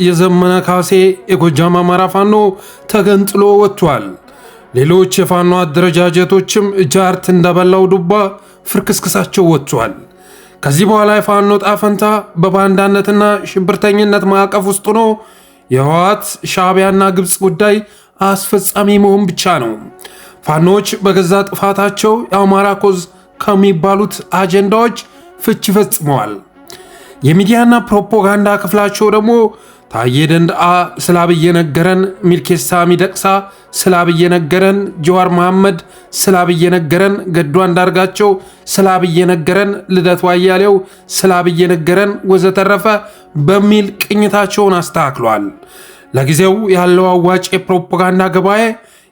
የዘመነ ካሴ የጎጃም አማራ ፋኖ ተገንጥሎ ወጥቷል። ሌሎች የፋኖ አደረጃጀቶችም ጃርት እንደበላው ዱባ ፍርክስክሳቸው ወጥቷል። ከዚህ በኋላ የፋኖ ጣፈንታ በባንዳነትና ሽብርተኝነት ማዕቀፍ ውስጥ ሆኖ የህወሓት ሻዕቢያና ግብፅ ጉዳይ አስፈጻሚ መሆን ብቻ ነው። ፋኖች በገዛ ጥፋታቸው የአማራ ኮዝ ከሚባሉት አጀንዳዎች ፍች ፈጽመዋል። የሚዲያና ፕሮፓጋንዳ ክፍላቸው ደግሞ ታዬ ደንደዓ ስለ አብይ ነገረን፣ ሚልኬሳ ሚደቅሳ ስለ አብይ ነገረን፣ ጀዋር መሐመድ ስለ አብይ ነገረን፣ ገዱ አንዳርጋቸው ስለ አብይ ነገረን፣ ልደቱ አያሌው ስለ አብይ ነገረን ወዘተረፈ በሚል ቅኝታቸውን አስተካክሏል። ለጊዜው ያለው አዋጭ የፕሮፓጋንዳ ገበያ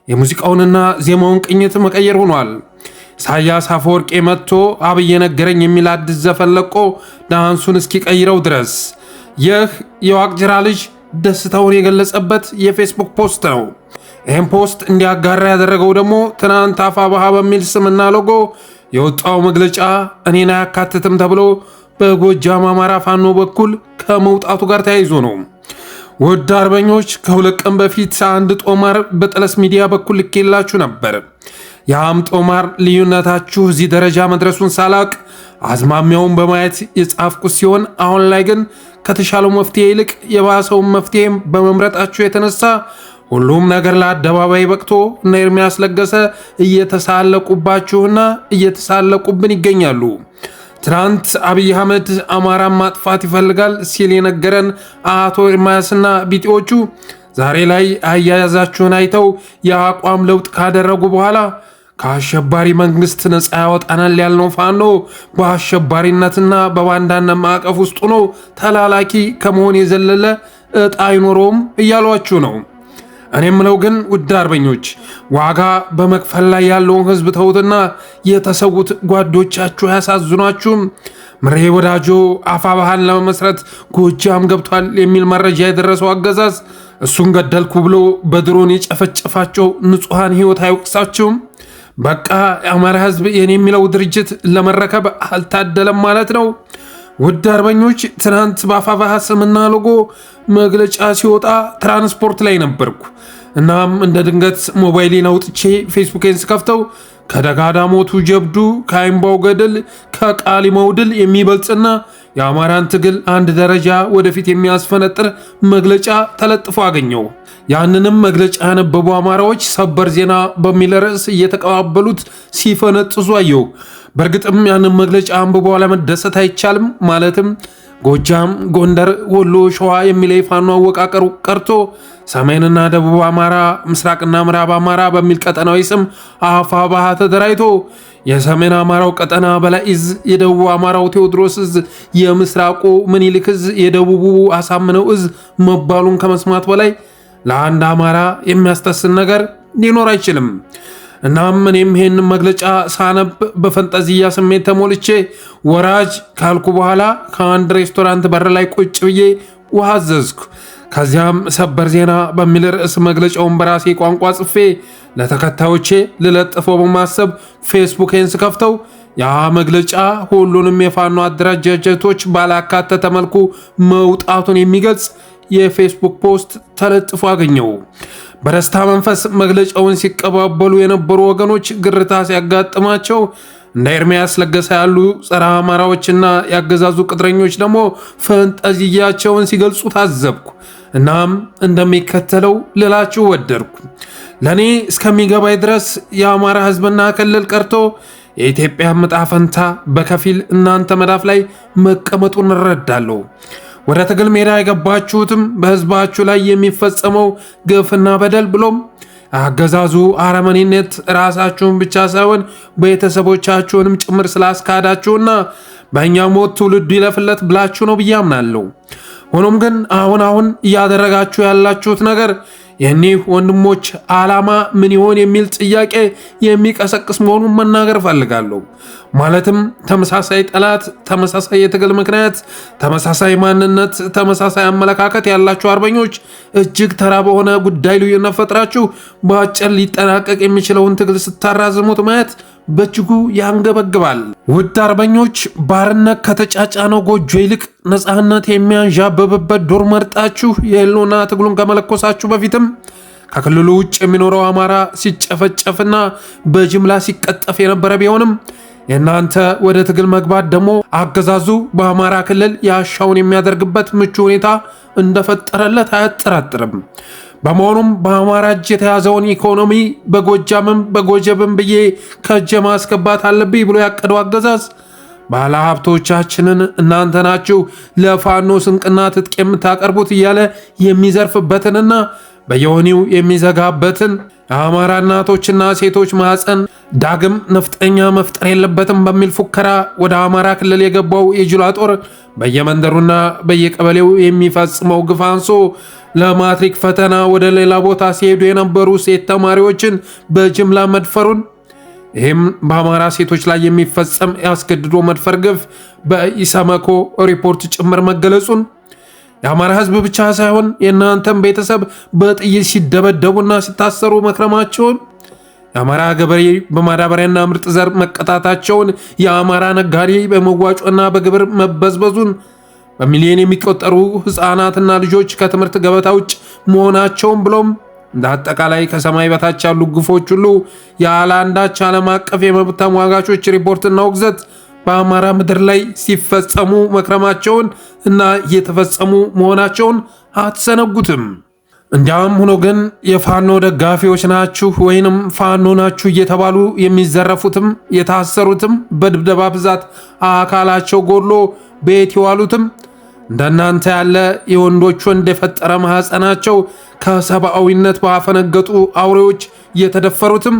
የሙዚቃውንና ዜማውን ቅኝት መቀየር ሆኗል። ኢሳያስ አፈወርቄ መጥቶ አብይ ነገረኝ የሚል አዲስ ዘፈን ለቆ ዳንሱን እስኪቀይረው ድረስ ይህ የዋቅጅራ ልጅ ደስታውን የገለጸበት የፌስቡክ ፖስት ነው። ይህም ፖስት እንዲያጋራ ያደረገው ደግሞ ትናንት አፋብኃ በሚል ስምና ሎጎ የወጣው መግለጫ እኔን አያካትትም ተብሎ በጎጃም አማራ ፋኖ በኩል ከመውጣቱ ጋር ተያይዞ ነው። ውድ አርበኞች፣ ከሁለት ቀን በፊት አንድ ጦማር በጠለስ ሚዲያ በኩል ልኬላችሁ ነበር። ያም ጦማር ልዩነታችሁ እዚህ ደረጃ መድረሱን ሳላቅ አዝማሚያውን በማየት የጻፍኩት ሲሆን አሁን ላይ ግን ከተሻለው መፍትሄ ይልቅ የባሰውን መፍትሄም በመምረጣችሁ የተነሳ ሁሉም ነገር ለአደባባይ በቅቶ እነ ኤርሚያስ ለገሰ እየተሳለቁባችሁና እየተሳለቁብን ይገኛሉ። ትናንት አብይ አህመድ አማራን ማጥፋት ይፈልጋል ሲል የነገረን አቶ ኤርሚያስና ቢጤዎቹ ዛሬ ላይ አያያዛችሁን አይተው የአቋም ለውጥ ካደረጉ በኋላ ከአሸባሪ መንግስት ነፃ ያወጣናል ያልነው ፋኖ በአሸባሪነትና በባንዳነት ማዕቀፍ ውስጥ ሆኖ ተላላኪ ከመሆን የዘለለ እጣ አይኖረውም እያሏችሁ ነው። እኔ ምለው ግን ውድ አርበኞች፣ ዋጋ በመክፈል ላይ ያለውን ህዝብ ተውትና የተሰዉት ጓዶቻችሁ ያሳዝኗችሁም። ምሬ ወዳጆ አፋብኃን ለመመስረት ጎጃም ገብቷል የሚል መረጃ የደረሰው አገዛዝ እሱን ገደልኩ ብሎ በድሮን የጨፈጨፋቸው ንጹሐን ህይወት አይወቅሳችሁም? በቃ የአማራ ህዝብ የኔ የሚለው ድርጅት ለመረከብ አልታደለም ማለት ነው። ውድ አርበኞች፣ ትናንት በአፋብኃ ስምና ሎጎ መግለጫ ሲወጣ ትራንስፖርት ላይ ነበርኩ። እናም እንደ ድንገት ሞባይሌን አውጥቼ ፌስቡኬን ስከፍተው ከደጋዳሞቱ ጀብዱ፣ ከአይምባው ገድል፣ ከቃሊማው ድል የሚበልጽና የአማራን ትግል አንድ ደረጃ ወደፊት የሚያስፈነጥር መግለጫ ተለጥፎ አገኘው። ያንንም መግለጫ ያነበቡ አማራዎች ሰበር ዜና በሚል ርዕስ እየተቀባበሉት ሲፈነጥዙ አየው። በእርግጥም ያንን መግለጫ አንብቦ አለመደሰት አይቻልም። ማለትም ጎጃም፣ ጎንደር፣ ወሎ፣ ሸዋ የሚለው የፋኖ አወቃቀሩ ቀርቶ ሰሜንና ደቡብ አማራ፣ ምስራቅና ምዕራብ አማራ በሚል ቀጠናዊ ስም አፋብኃ ተደራጅቶ የሰሜን አማራው ቀጠና በላይ እዝ፣ የደቡብ አማራው ቴዎድሮስ እዝ፣ የምስራቁ ምኒልክ እዝ፣ የደቡቡ አሳምነው እዝ መባሉን ከመስማት በላይ ለአንድ አማራ የሚያስተስን ነገር ሊኖር አይችልም። እናም እኔም ይህን መግለጫ ሳነብ በፈንጠዝያ ስሜት ተሞልቼ ወራጅ ካልኩ በኋላ ከአንድ ሬስቶራንት በር ላይ ቁጭ ብዬ ውሃ አዘዝኩ። ከዚያም ሰበር ዜና በሚል ርዕስ መግለጫውን በራሴ ቋንቋ ጽፌ ለተከታዮቼ ልለጥፈው በማሰብ ፌስቡኬን ስከፍተው ያ መግለጫ ሁሉንም የፋኖ አደረጃጀቶች ባላካተተ መልኩ መውጣቱን የሚገልጽ የፌስቡክ ፖስት ተለጥፎ አገኘው። በደስታ መንፈስ መግለጫውን ሲቀባበሉ የነበሩ ወገኖች ግርታ ሲያጋጥማቸው እንደ ኤርሚያስ ለገሰ ያሉ ጸረ አማራዎችና ያገዛዙ ቅጥረኞች ደግሞ ፈንጠዝያቸውን ሲገልጹ ታዘብኩ። እናም እንደሚከተለው ልላችሁ ወደድኩ። ለእኔ እስከሚገባኝ ድረስ የአማራ ህዝብና ክልል ቀርቶ የኢትዮጵያ ዕጣ ፈንታ በከፊል እናንተ መዳፍ ላይ መቀመጡን እረዳለሁ። ወደ ትግል ሜዳ የገባችሁትም በህዝባችሁ ላይ የሚፈጸመው ግፍና በደል ብሎም አገዛዙ አረመኔነት ራሳችሁን ብቻ ሳይሆን ቤተሰቦቻችሁንም ጭምር ስላስካዳችሁና በእኛ ሞት ትውልዱ ይለፍለት ብላችሁ ነው ብዬ አምናለሁ። ሆኖም ግን አሁን እያደረጋችሁ ያላችሁት ነገር የኒህ ወንድሞች ዓላማ ምን ይሆን የሚል ጥያቄ የሚቀሰቅስ መሆኑን መናገር ፈልጋለሁ። ማለትም ተመሳሳይ ጠላት፣ ተመሳሳይ የትግል ምክንያት፣ ተመሳሳይ ማንነት፣ ተመሳሳይ አመለካከት ያላችሁ አርበኞች እጅግ ተራ በሆነ ጉዳይ ልዩነት ፈጥራችሁ በአጭር ሊጠናቀቅ የሚችለውን ትግል ስታራዝሙት ማየት በእጅጉ ያንገበግባል። ውድ አርበኞች፣ ባርነት ከተጫጫነው ጎጆ ይልቅ ነፃነት የሚያንዣብብበት ዱር መርጣችሁ የህልውና ትግሉን ከመለኮሳችሁ በፊትም ከክልሉ ውጭ የሚኖረው አማራ ሲጨፈጨፍና በጅምላ ሲቀጠፍ የነበረ ቢሆንም የእናንተ ወደ ትግል መግባት ደግሞ አገዛዙ በአማራ ክልል ያሻውን የሚያደርግበት ምቹ ሁኔታ እንደፈጠረለት አያጠራጥርም። በመሆኑም በአማራ እጅ የተያዘውን ኢኮኖሚ በጎጃምም በጎጀብም ብዬ ከእጄ ማስገባት አለብኝ ብሎ ያቀደው አገዛዝ ባለሀብቶቻችንን እናንተ ናችሁ ለፋኖ ስንቅና ትጥቅ የምታቀርቡት እያለ የሚዘርፍበትንና በየወህኒው የሚዘጋበትን የአማራ እናቶችና ሴቶች ማህፀን ዳግም ነፍጠኛ መፍጠር የለበትም በሚል ፉከራ ወደ አማራ ክልል የገባው የጅላ ጦር በየመንደሩና በየቀበሌው የሚፈጽመው ግፍ አንሶ ለማትሪክ ፈተና ወደ ሌላ ቦታ ሲሄዱ የነበሩ ሴት ተማሪዎችን በጅምላ መድፈሩን፣ ይህም በአማራ ሴቶች ላይ የሚፈጸም ያስገድዶ መድፈር ግፍ በኢሰመኮ ሪፖርት ጭምር መገለጹን፣ የአማራ ህዝብ ብቻ ሳይሆን የእናንተም ቤተሰብ በጥይት ሲደበደቡና ሲታሰሩ መክረማቸውን፣ የአማራ ገበሬ በማዳበሪያና ምርጥ ዘር መቀጣታቸውን፣ የአማራ ነጋዴ በመዋጮና በግብር መበዝበዙን፣ በሚሊዮን የሚቆጠሩ ህፃናትና ልጆች ከትምህርት ገበታ ውጭ መሆናቸውን ብሎም እንደ አጠቃላይ ከሰማይ በታች ያሉ ግፎች ሁሉ ያለ አንዳች ዓለም አቀፍ የመብት ተሟጋቾች ሪፖርትና ውግዘት በአማራ ምድር ላይ ሲፈጸሙ መክረማቸውን እና እየተፈጸሙ መሆናቸውን አትዘነጉትም። እንዲያም ሆኖ ግን የፋኖ ደጋፊዎች ናችሁ ወይንም ፋኖ ናችሁ እየተባሉ የሚዘረፉትም የታሰሩትም በድብደባ ብዛት አካላቸው ጎድሎ ቤት የዋሉትም እንደናንተ ያለ የወንዶች ወንድ የፈጠረ ማህፀናቸው ከሰብአዊነት ባፈነገጡ አውሬዎች የተደፈሩትም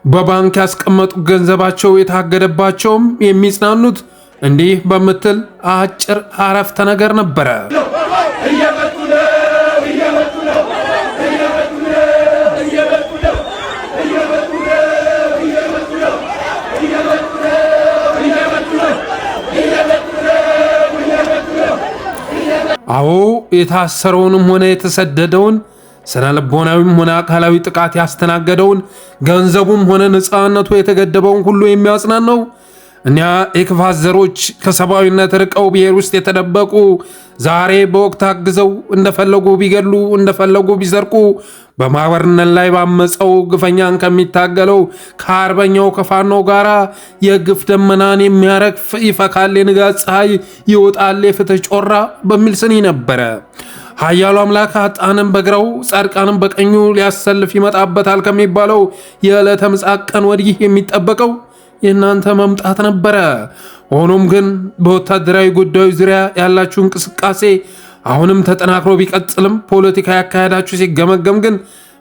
በባንክ ያስቀመጡ ገንዘባቸው የታገደባቸውም የሚጽናኑት እንዲህ በምትል አጭር አረፍተ ነገር ነበረ። አዎ የታሰረውንም ሆነ የተሰደደውን ስነ ልቦናዊም ሆነ አካላዊ ጥቃት ያስተናገደውን ገንዘቡም ሆነ ነፃነቱ የተገደበውን ሁሉ የሚያጽናናው እኛ የክፋት ዘሮች ከሰብአዊነት ርቀው ብሔር ውስጥ የተደበቁ ዛሬ በወቅት አግዘው እንደፈለጉ ቢገሉ እንደፈለጉ ቢሰርቁ በማህበርነት ላይ ባመፀው ግፈኛን ከሚታገለው ከአርበኛው ከፋኖ ጋራ የግፍ ደመናን የሚያረግፍ ይፈካል የንጋት ፀሐይ ይወጣል የፍትህ ጮራ በሚል ስኒ ነበረ። ኃያሉ አምላክ ኃጥአንን በግራው ጻድቃንን በቀኙ ሊያሰልፍ ይመጣበታል ከሚባለው የዕለተ ምጽአት ቀን ወዲህ የሚጠበቀው የእናንተ መምጣት ነበረ። ሆኖም ግን በወታደራዊ ጉዳዮች ዙሪያ ያላችሁ እንቅስቃሴ አሁንም ተጠናክሮ ቢቀጥልም ፖለቲካ ያካሄዳችሁ ሲገመገም ግን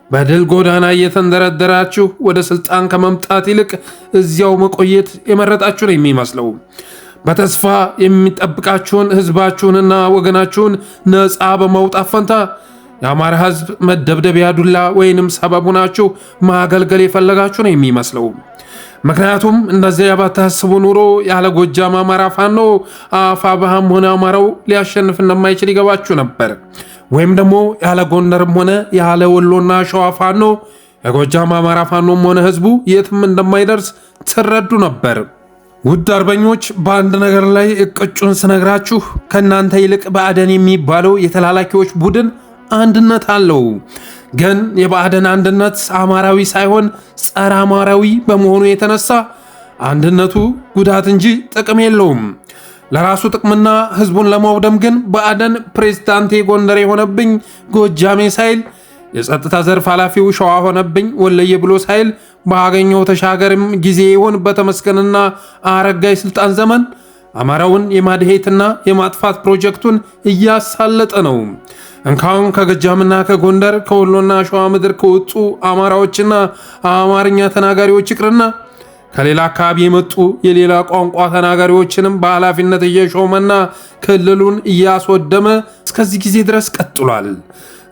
በድል ጎዳና እየተንደረደራችሁ ወደ ስልጣን ከመምጣት ይልቅ እዚያው መቆየት የመረጣችሁ ነው የሚመስለው። በተስፋ የሚጠብቃችሁን ህዝባችሁንና ወገናችሁን ነፃ በማውጣት ፈንታ የአማራ ህዝብ መደብደቢያ ዱላ ወይንም ሰበቡ ናችሁ ማገልገል የፈለጋችሁ ነው የሚመስለው። ምክንያቱም እንደዚያ ባታስቡ ኑሮ ያለ ጎጃም አማራ ፋኖ አፋብኃም ሆነ አማራው ሊያሸንፍ እንደማይችል ይገባችሁ ነበር። ወይም ደግሞ ያለ ጎንደርም ሆነ ያለ ወሎና ሸዋ ፋኖ የጎጃም አማራ ፋኖም ሆነ ህዝቡ የትም እንደማይደርስ ትረዱ ነበር። ውድ አርበኞች፣ በአንድ ነገር ላይ እቅጩን ስነግራችሁ ከእናንተ ይልቅ ብአዴን የሚባለው የተላላኪዎች ቡድን አንድነት አለው። ግን የብአዴን አንድነት አማራዊ ሳይሆን ጸረ አማራዊ በመሆኑ የተነሳ አንድነቱ ጉዳት እንጂ ጥቅም የለውም። ለራሱ ጥቅምና ህዝቡን ለማውደም ግን ብአዴን ፕሬዝዳንቴ ጎንደር የሆነብኝ ጎጃሜ ሳይል፣ የጸጥታ ዘርፍ ኃላፊው ሸዋ ሆነብኝ ወለየ ብሎ ሳይል፣ ባገኘው ተሻገርም ጊዜ ይሆን በተመስገንና አረጋይ ስልጣን ዘመን አማራውን የማድሄትና የማጥፋት ፕሮጀክቱን እያሳለጠ ነው። እንካውን ከጎጃምና ከጎንደር ከወሎና ሸዋ ምድር ከወጡ አማራዎችና አማርኛ ተናጋሪዎች ይቅርና ከሌላ አካባቢ የመጡ የሌላ ቋንቋ ተናጋሪዎችንም በኃላፊነት እየሾመና ክልሉን እያስወደመ እስከዚህ ጊዜ ድረስ ቀጥሏል።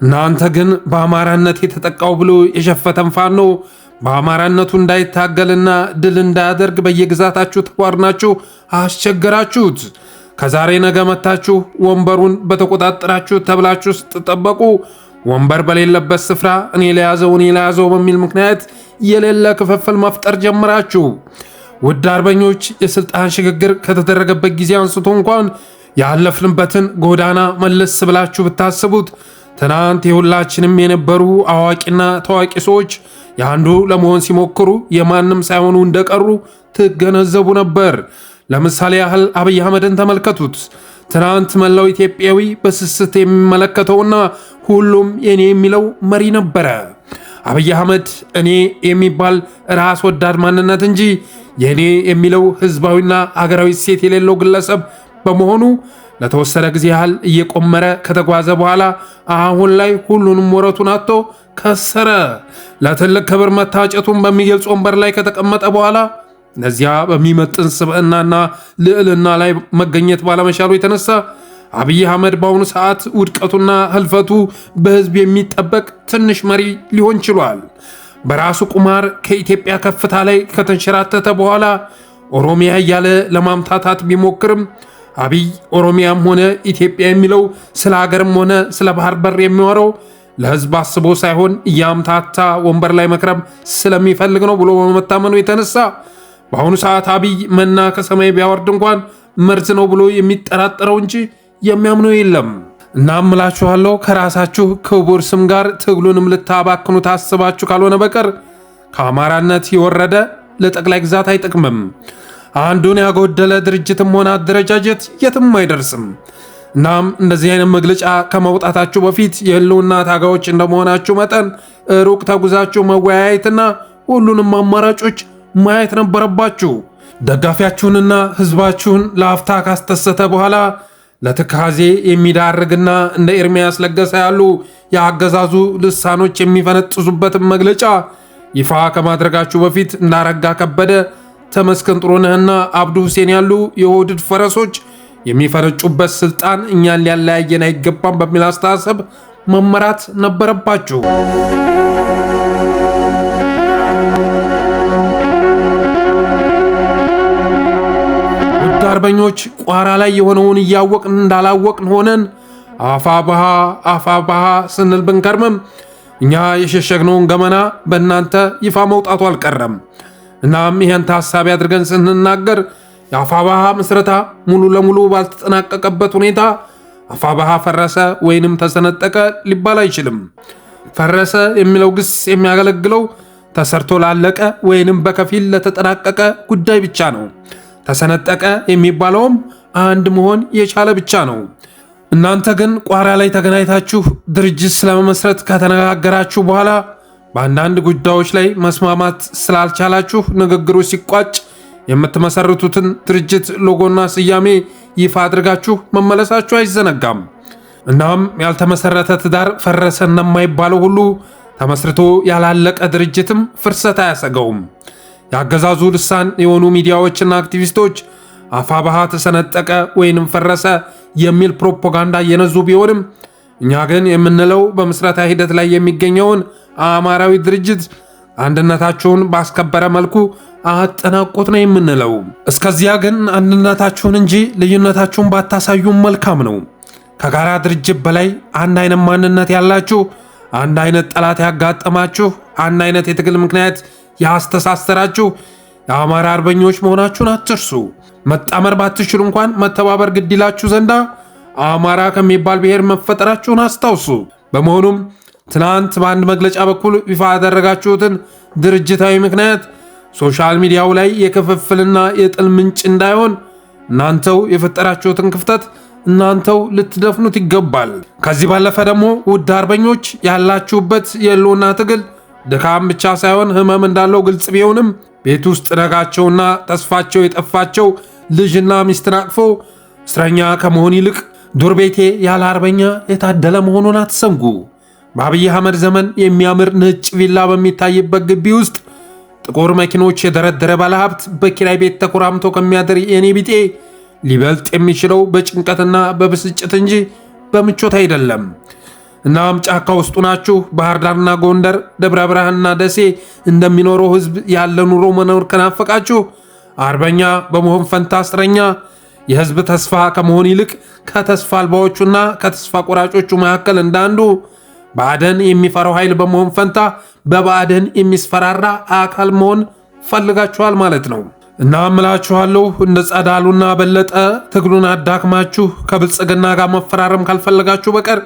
እናንተ ግን በአማራነት የተጠቃው ብሎ የሸፈተን ፋኖ በአማራነቱ እንዳይታገልና ድል እንዳያደርግ በየግዛታችሁ ተቧርናችሁ አስቸገራችሁት። ከዛሬ ነገ መታችሁ ወንበሩን በተቆጣጠራችሁ ተብላችሁ ስትጠበቁ ወንበር በሌለበት ስፍራ እኔ ለያዘው በሚል ምክንያት የሌለ ክፍፍል መፍጠር ጀምራችሁ ውድ አርበኞች የስልጣን ሽግግር ከተደረገበት ጊዜ አንስቶ እንኳን ያለፍንበትን ጎዳና መለስ ብላችሁ ብታስቡት ትናንት የሁላችንም የነበሩ አዋቂና ታዋቂ ሰዎች የአንዱ ለመሆን ሲሞክሩ የማንም ሳይሆኑ እንደቀሩ ትገነዘቡ ነበር። ለምሳሌ ያህል አብይ አህመድን ተመልከቱት። ትናንት መላው ኢትዮጵያዊ በስስት የሚመለከተውና ሁሉም የኔ የሚለው መሪ ነበረ። አብይ አህመድ እኔ የሚባል ራስ ወዳድ ማንነት እንጂ የኔ የሚለው ህዝባዊና አገራዊ እሴት የሌለው ግለሰብ በመሆኑ ለተወሰነ ጊዜ ያህል እየቆመረ ከተጓዘ በኋላ አሁን ላይ ሁሉንም ወረቱን አጥቶ ከሰረ። ለትልቅ ክብር መታጨቱን በሚገልጽ ወንበር ላይ ከተቀመጠ በኋላ ለዚያ በሚመጥን ስብዕናና ልዕልና ላይ መገኘት ባለመቻሉ የተነሳ አብይ አህመድ በአሁኑ ሰዓት ውድቀቱና ህልፈቱ በህዝብ የሚጠበቅ ትንሽ መሪ ሊሆን ችሏል። በራሱ ቁማር ከኢትዮጵያ ከፍታ ላይ ከተንሸራተተ በኋላ ኦሮሚያ እያለ ለማምታታት ቢሞክርም አብይ ኦሮሚያም ሆነ ኢትዮጵያ የሚለው ስለ ሀገርም ሆነ ስለ ባህር በር የሚወራው ለህዝብ አስቦ ሳይሆን እያምታታ ወንበር ላይ መክረም ስለሚፈልግ ነው ብሎ በመታመኑ የተነሳ በአሁኑ ሰዓት አብይ መና ከሰማይ ቢያወርድ እንኳን መርዝ ነው ብሎ የሚጠራጠረው እንጂ የሚያምነው የለም። እናም እላችኋለሁ ከራሳችሁ ክቡር ስም ጋር ትግሉንም ልታባክኑ ታስባችሁ ካልሆነ በቀር ከአማራነት የወረደ ለጠቅላይ ግዛት አይጠቅምም። አንዱን ያጎደለ ድርጅትም ሆነ አደረጃጀት የትም አይደርስም። እናም እንደዚህ አይነት መግለጫ ከመውጣታችሁ በፊት የህልውና ታጋዮች እንደመሆናችሁ መጠን ሩቅ ተጉዛችሁ መወያየትና ሁሉንም አማራጮች ማየት ነበረባችሁ። ደጋፊያችሁንና ህዝባችሁን ለአፍታ ካስተሰተ በኋላ ለትካዜ የሚዳርግና እንደ ኤርሚያስ ለገሰ ያሉ የአገዛዙ ልሳኖች የሚፈነጥዙበትን መግለጫ ይፋ ከማድረጋችሁ በፊት እንዳረጋ ከበደ፣ ተመስገን ጥሩነህና አብዱ ሁሴን ያሉ የኦህዴድ ፈረሶች የሚፈነጩበት ስልጣን እኛን ሊያለያየን አይገባም በሚል አስተሳሰብ መመራት ነበረባችሁ። ውድ አርበኞች ቋራ ላይ የሆነውን እያወቅን እንዳላወቅን ሆነን አፋባሃ ስንል ብንከርምም እኛ የሸሸግነውን ገመና በእናንተ ይፋ መውጣቱ አልቀረም። እናም ይህን ታሳቢ አድርገን ስንናገር የአፋባሃ ምስረታ ሙሉ ለሙሉ ባልተጠናቀቀበት ሁኔታ አፋባሃ ፈረሰ ወይንም ተሰነጠቀ ሊባል አይችልም። ፈረሰ የሚለው ግስ የሚያገለግለው ተሰርቶ ላለቀ ወይንም በከፊል ለተጠናቀቀ ጉዳይ ብቻ ነው። ተሰነጠቀ የሚባለውም አንድ መሆን የቻለ ብቻ ነው። እናንተ ግን ቋራ ላይ ተገናኝታችሁ ድርጅት ስለመመስረት ከተነጋገራችሁ በኋላ በአንዳንድ ጉዳዮች ላይ መስማማት ስላልቻላችሁ ንግግሩ ሲቋጭ የምትመሰርቱትን ድርጅት ሎጎና ስያሜ ይፋ አድርጋችሁ መመለሳችሁ አይዘነጋም። እናም ያልተመሰረተ ትዳር ፈረሰ እንደማይባለው ሁሉ ተመስርቶ ያላለቀ ድርጅትም ፍርሰት አያሰገውም። የአገዛዙ ልሳን የሆኑ ሚዲያዎችና አክቲቪስቶች አፋባሃ ተሰነጠቀ ወይንም ፈረሰ የሚል ፕሮፓጋንዳ እየነዙ ቢሆንም እኛ ግን የምንለው በምስረታ ሂደት ላይ የሚገኘውን አማራዊ ድርጅት አንድነታችሁን ባስከበረ መልኩ አጠናቆት ነው የምንለው። እስከዚያ ግን አንድነታችሁን እንጂ ልዩነታችሁን ባታሳዩም መልካም ነው። ከጋራ ድርጅት በላይ አንድ አይነት ማንነት ያላችሁ፣ አንድ አይነት ጠላት ያጋጠማችሁ፣ አንድ አይነት የትግል ምክንያት ያስተሳሰራችሁ የአማራ አርበኞች መሆናችሁን አትርሱ። መጣመር ባትችሉ እንኳን መተባበር ግድ ይላችሁ ዘንዳ አማራ ከሚባል ብሔር መፈጠራችሁን አስታውሱ። በመሆኑም ትናንት በአንድ መግለጫ በኩል ይፋ ያደረጋችሁትን ድርጅታዊ ምክንያት ሶሻል ሚዲያው ላይ የክፍፍልና የጥል ምንጭ እንዳይሆን እናንተው የፈጠራችሁትን ክፍተት እናንተው ልትደፍኑት ይገባል። ከዚህ ባለፈ ደግሞ ውድ አርበኞች ያላችሁበት የህልውና ትግል ድካም ብቻ ሳይሆን ህመም እንዳለው ግልጽ ቢሆንም ቤት ውስጥ ነጋቸውና ተስፋቸው የጠፋቸው ልጅና ሚስትን አቅፎ እስረኛ ከመሆን ይልቅ ዱር ቤቴ ያለ አርበኛ የታደለ መሆኑን አትሰንጉ። በአብይ አህመድ ዘመን የሚያምር ነጭ ቪላ በሚታይበት ግቢ ውስጥ ጥቁር መኪኖች የደረደረ ባለሀብት በኪራይ ቤት ተኮራምቶ ከሚያደር የኔ ቢጤ ሊበልጥ የሚችለው በጭንቀትና በብስጭት እንጂ በምቾት አይደለም። እናም ጫካ ውስጡ ናችሁ ባህር ዳርና ጎንደር፣ ደብረ ብርሃንና ደሴ እንደሚኖረው ህዝብ ያለ ኑሮ መኖር ከናፈቃችሁ አርበኛ በመሆን ፈንታ እስረኛ የህዝብ ተስፋ ከመሆን ይልቅ ከተስፋ አልባዎቹና ከተስፋ ቆራጮቹ መካከል እንዳንዱ ብአዴን የሚፈራው ኃይል በመሆን ፈንታ በብአዴን የሚስፈራራ አካል መሆን ፈልጋችኋል ማለት ነው። እና እምላችኋለሁ እንደ ጸዳሉና በለጠ ትግሉን አዳክማችሁ ከብልጽግና ጋር መፈራረም ካልፈለጋችሁ በቀር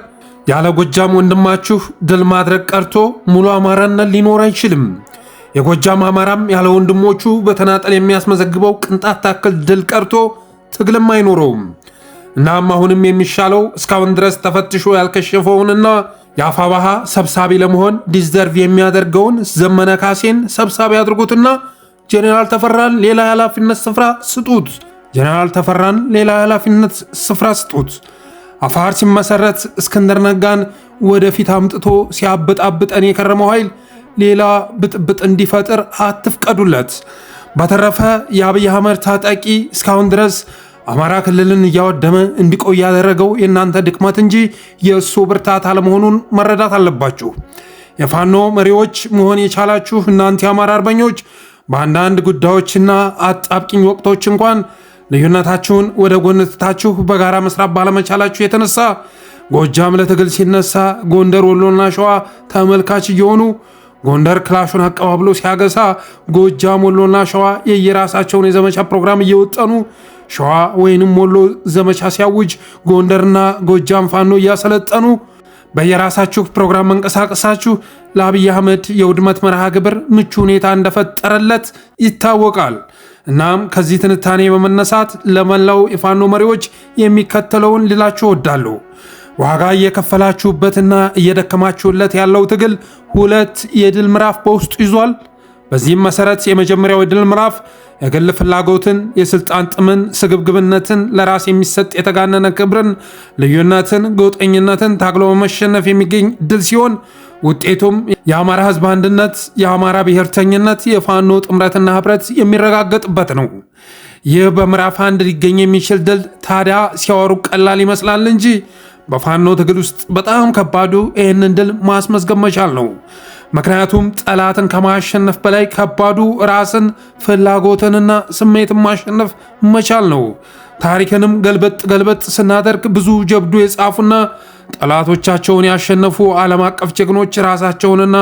ያለ ጎጃም ወንድማችሁ ድል ማድረግ ቀርቶ ሙሉ አማራነት ሊኖር አይችልም። የጎጃም አማራም ያለ ወንድሞቹ በተናጠል የሚያስመዘግበው ቅንጣት ታክል ድል ቀርቶ ትግልም አይኖረውም። እናም አሁንም የሚሻለው እስካሁን ድረስ ተፈትሾ ያልከሸፈውንና የአፋባሃ ሰብሳቢ ለመሆን ዲዘርቭ የሚያደርገውን ዘመነ ካሴን ሰብሳቢ አድርጉትና ጄኔራል ተፈራን ሌላ ኃላፊነት ስፍራ ስጡት። አፋር ሲመሰረት እስክንድር ነጋን ወደፊት አምጥቶ ሲያበጣብጠን የከረመው ኃይል ሌላ ብጥብጥ እንዲፈጥር አትፍቀዱለት። በተረፈ የአብይ አህመድ ታጣቂ እስካሁን ድረስ አማራ ክልልን እያወደመ እንዲቆይ ያደረገው የእናንተ ድክመት እንጂ የእሱ ብርታት አለመሆኑን መረዳት አለባችሁ። የፋኖ መሪዎች መሆን የቻላችሁ እናንተ የአማራ አርበኞች በአንዳንድ ጉዳዮችና አጣብቂኝ ወቅቶች እንኳን ልዩነታችሁን ወደ ጎን ትታችሁ በጋራ መስራት ባለመቻላችሁ የተነሳ ጎጃም ለትግል ሲነሳ ጎንደር፣ ወሎና ሸዋ ተመልካች እየሆኑ ጎንደር ክላሹን አቀባብሎ ሲያገሳ ጎጃም፣ ወሎና ሸዋ የየራሳቸውን የዘመቻ ፕሮግራም እየወጠኑ ሸዋ ወይንም ወሎ ዘመቻ ሲያውጅ ጎንደርና ጎጃም ፋኖ እያሰለጠኑ በየራሳችሁ ፕሮግራም መንቀሳቀሳችሁ ለአብይ አህመድ የውድመት መርሃ ግብር ምቹ ሁኔታ እንደፈጠረለት ይታወቃል። እናም ከዚህ ትንታኔ በመነሳት ለመላው የፋኖ መሪዎች የሚከተለውን ልላችሁ እወዳለሁ። ዋጋ እየከፈላችሁበትና እየደከማችሁለት ያለው ትግል 2 የድል ምዕራፍ በውስጡ ይዟል። በዚህም መሰረት የመጀመሪያው የድል ምዕራፍ የግል ፍላጎትን፣ የስልጣን ጥምን፣ ስግብግብነትን፣ ለራስ የሚሰጥ የተጋነነ ክብርን፣ ልዩነትን፣ ጎጠኝነትን ታግሎ በመሸነፍ የሚገኝ ድል ሲሆን ውጤቱም የአማራ ሕዝብ አንድነት፣ የአማራ ብሔርተኝነት፣ የፋኖ ጥምረትና ህብረት የሚረጋገጥበት ነው። ይህ በምዕራፍ 1 ሊገኝ የሚችል ድል ታዲያ ሲያወሩ ቀላል ይመስላል እንጂ በፋኖ ትግል ውስጥ በጣም ከባዱ ይህንን ድል ማስመዝገብ መቻል ነው። ምክንያቱም ጠላትን ከማሸነፍ በላይ ከባዱ ራስን ፍላጎትንና ስሜትን ማሸነፍ መቻል ነው። ታሪክንም ገልበጥ ስናደርግ ብዙ ጀብዱ የጻፉና ጠላቶቻቸውን ያሸነፉ ዓለም አቀፍ ጀግኖች ራሳቸውንና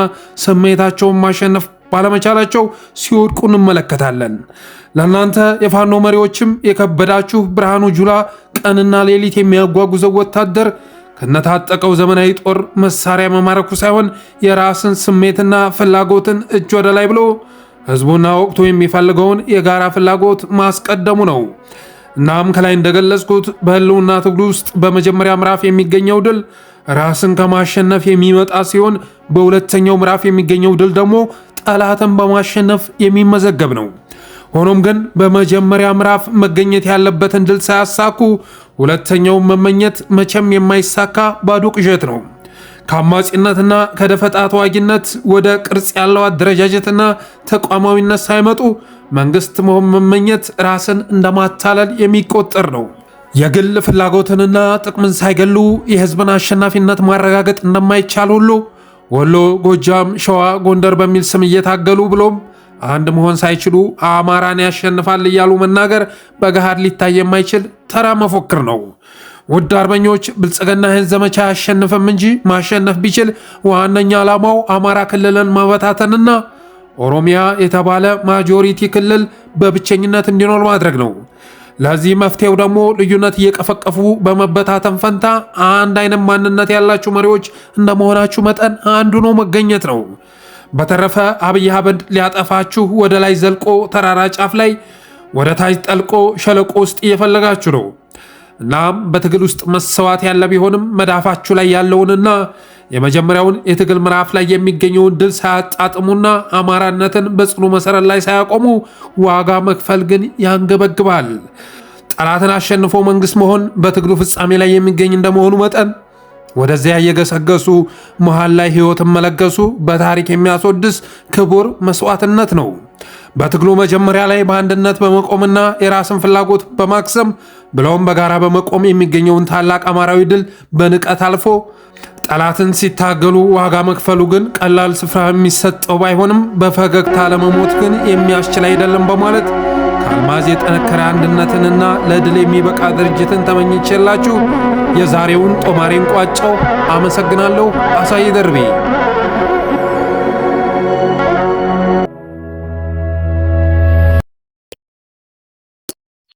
ስሜታቸውን ማሸነፍ ባለመቻላቸው ሲወድቁ እንመለከታለን። ለእናንተ የፋኖ መሪዎችም የከበዳችሁ ብርሃኑ ጁላ ቀንና ሌሊት የሚያጓጉዘው ወታደር ከነታጠቀው ዘመናዊ ጦር መሳሪያ መማረኩ ሳይሆን የራስን ስሜትና ፍላጎትን እጅ ወደ ላይ ብሎ ህዝቡና ወቅቱ የሚፈልገውን የጋራ ፍላጎት ማስቀደሙ ነው። እናም ከላይ እንደገለጽኩት በህልውና ትግሉ ውስጥ በመጀመሪያ ምዕራፍ የሚገኘው ድል ራስን ከማሸነፍ የሚመጣ ሲሆን በሁለተኛው ምዕራፍ የሚገኘው ድል ደግሞ ጠላትን በማሸነፍ የሚመዘገብ ነው። ሆኖም ግን በመጀመሪያ ምዕራፍ መገኘት ያለበትን ድል ሳያሳኩ ሁለተኛውን መመኘት መቼም የማይሳካ ባዶ ቅዠት ነው። ከአማጺነትና ከደፈጣ ተዋጊነት ወደ ቅርጽ ያለው አደረጃጀትና ተቋማዊነት ሳይመጡ መንግስት መሆን መመኘት ራስን እንደማታለል የሚቆጠር ነው። የግል ፍላጎትንና ጥቅምን ሳይገሉ የህዝብን አሸናፊነት ማረጋገጥ እንደማይቻል ሁሉ ወሎ፣ ጎጃም፣ ሸዋ፣ ጎንደር በሚል ስም እየታገሉ ብሎም አንድ መሆን ሳይችሉ አማራን ያሸንፋል እያሉ መናገር በገሃድ ሊታይ የማይችል ተራ መፎክር ነው። ውድ አርበኞች፣ ብልጽግና ይህን ዘመቻ አያሸንፍም እንጂ ማሸነፍ ቢችል ዋነኛ ዓላማው አማራ ክልልን መበታተንና ኦሮሚያ የተባለ ማጆሪቲ ክልል በብቸኝነት እንዲኖር ማድረግ ነው። ለዚህ መፍትሄው ደግሞ ልዩነት እየቀፈቀፉ በመበታተን ፈንታ አንድ አይነት ማንነት ያላችሁ መሪዎች እንደመሆናችሁ መጠን አንዱ ነው መገኘት ነው። በተረፈ አብይ አህመድ ሊያጠፋችሁ ወደ ላይ ዘልቆ ተራራ ጫፍ ላይ ወደ ታች ጠልቆ ሸለቆ ውስጥ እየፈለጋችሁ ነው። እናም በትግል ውስጥ መሰዋት ያለ ቢሆንም መዳፋችሁ ላይ ያለውንና የመጀመሪያውን የትግል ምዕራፍ ላይ የሚገኘውን ድል ሳያጣጥሙና አማራነትን በጽኑ መሰረት ላይ ሳያቆሙ ዋጋ መክፈል ግን ያንገበግባል። ጠላትን አሸንፎ መንግስት መሆን በትግሉ ፍጻሜ ላይ የሚገኝ እንደመሆኑ መጠን ወደዚያ እየገሰገሱ መሃል ላይ ህይወትን መለገሱ በታሪክ የሚያስወድስ ክቡር መስዋዕትነት ነው። በትግሉ መጀመሪያ ላይ በአንድነት በመቆምና የራስን ፍላጎት በማክሰም ብለውም በጋራ በመቆም የሚገኘውን ታላቅ አማራዊ ድል በንቀት አልፎ ጠላትን ሲታገሉ ዋጋ መክፈሉ ግን ቀላል ስፍራ የሚሰጠው ባይሆንም በፈገግታ ለመሞት ግን የሚያስችል አይደለም በማለት ከአልማዝ የጠነከረ አንድነትንና ለድል የሚበቃ ድርጅትን ተመኝቼላችሁ የዛሬውን ጦማሬን ቋጨው። አመሰግናለሁ። አሳይ ደርቤ